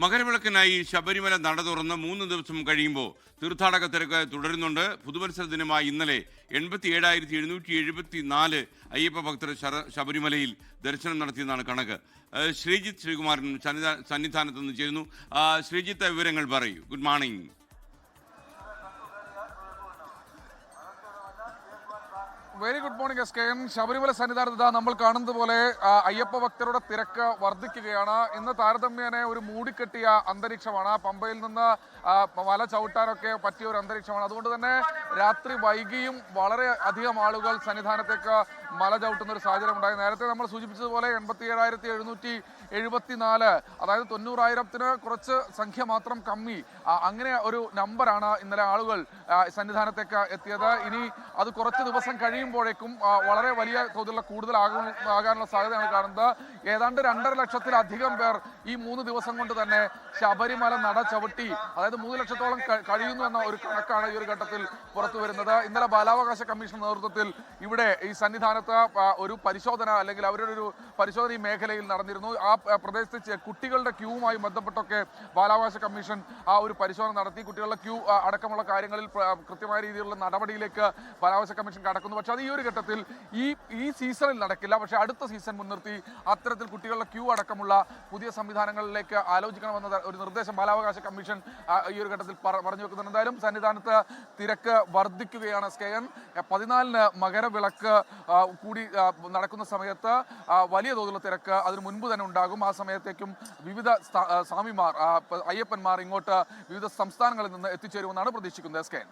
മകരവിളക്കിനായി ശബരിമല നട തുറന്ന് 3 ദിവസം കഴിയുമ്പോൾ തീർത്ഥാടക തിരക്ക് തുടരുന്നുണ്ട്. പുതുവത്സര ദിനമായി ഇന്നലെ 87,774 അയ്യപ്പ ഭക്തർ ശബരിമലയിൽ ദർശനം നടത്തിയെന്നാണ് കണക്ക്. ശ്രീജിത്ത് ശ്രീകുമാരൻ സന്നിധാനത്ത് നിന്ന് ചേരുന്നു. ശ്രീജിത്ത്, വിവരങ്ങൾ പറയൂ. Good morning. Very good morning S K N. Sabarimala സന്നിധാനത്ത് നമ്മൾ കാണുന്നത് പോലെ അയ്യപ്പ ഭക്തരുടെ തിരക്ക് വർദ്ധിക്കുകയാണ്. ഇന്ന് താരതമ്യേന ഒരു മൂടിക്കെട്ടിയ അന്തരീക്ഷമാണ്. പമ്പയിൽ നിന്ന് മല ചവിട്ടാനൊക്കെ പറ്റിയ ഒരു അന്തരീക്ഷമാണ്. അതുകൊണ്ട് തന്നെ രാത്രി വൈകിയും വളരെ അധികം ആളുകൾ സന്നിധാനത്തേക്ക് മല ചവിട്ടുന്ന ഒരു സാഹചര്യം ഉണ്ടായി. നേരത്തെ നമ്മൾ സൂചിപ്പിച്ചതുപോലെ 87,774, അതായത് 90,000-ന് കുറച്ച് സംഖ്യ മാത്രം കമ്മി, അങ്ങനെ ഒരു നമ്പറാണ് ഇന്നലെ ആളുകൾ സന്നിധാനത്തേക്ക് എത്തിയത്. ഇനി അത് കുറച്ച് ദിവസം കഴിയുമ്പോഴേക്കും വളരെ വലിയ തോതിലുള്ള കൂടുതലാകാനുള്ള സാധ്യതയാണ് കാണുന്നത്. ഏതാണ്ട് 2.5 ലക്ഷത്തിലധികം പേർ ഈ 3 ദിവസം കൊണ്ട് തന്നെ ശബരിമല നട ചവിട്ടി, അതായത് 3 ലക്ഷത്തോളം കഴിയുന്നു എന്ന ഒരു കണക്കാണ് ഈ ഒരു ഘട്ടത്തിൽ പുറത്തു വരുന്നത്. ഇന്നലെ ബാലാവകാശ കമ്മീഷൻ നേതൃത്വത്തിൽ ഇവിടെ ഈ സന്നിധാനത്ത് ഒരു പരിശോധന, അല്ലെങ്കിൽ അവരുടെ ഒരു പരിശോധന ഈ മേഖലയിൽ നടന്നിരുന്നു. ആ പ്രദേശത്ത് കുട്ടികളുടെ ക്യൂവുമായി ബന്ധപ്പെട്ടൊക്കെ ബാലാവകാശ കമ്മീഷൻ ആ ഒരു പരിശോധന നടത്തി. കുട്ടികളുടെ ക്യൂ അടക്കമുള്ള കാര്യങ്ങളിൽ കൃത്യമായ രീതിയിലുള്ള നടപടിയിലേക്ക് ബാലാവകാശ കമ്മീഷൻ കടക്കുന്നു. പക്ഷേ അത് ഈ ഒരു ഘട്ടത്തിൽ ഈ സീസണിൽ നടക്കില്ല. പക്ഷേ അടുത്ത സീസൺ മുൻനിർത്തി അത്തരത്തിൽ കുട്ടികളുടെ ക്യൂ അടക്കമുള്ള പുതിയ സംവിധാനങ്ങളിലേക്ക് ആലോചിക്കണമെന്ന ഒരു നിർദ്ദേശം ബാലാവകാശ കമ്മീഷൻ ഈ ഒരു ഘട്ടത്തിൽ പറഞ്ഞു വെക്കുന്നുണ്ട്. എന്തായാലും സന്നിധാനത്ത് തിരക്ക് വർദ്ധിക്കുകയാണ്. സ്കെയൻ 14-ന് മകരവിളക്ക് കൂടി നടക്കുന്ന സമയത്ത് വലിയ തോതിലുള്ള തിരക്ക് അതിന് മുൻപ് തന്നെ ഉണ്ടാകും. ആ സമയത്തേക്കും വിവിധ സ്വാമിമാർ, അയ്യപ്പന്മാർ ഇങ്ങോട്ട് വിവിധ സംസ്ഥാനങ്ങളിൽ നിന്ന് എത്തിച്ചേരുമെന്നാണ് പ്രതീക്ഷിക്കുന്നത്. സ്കെയൻ.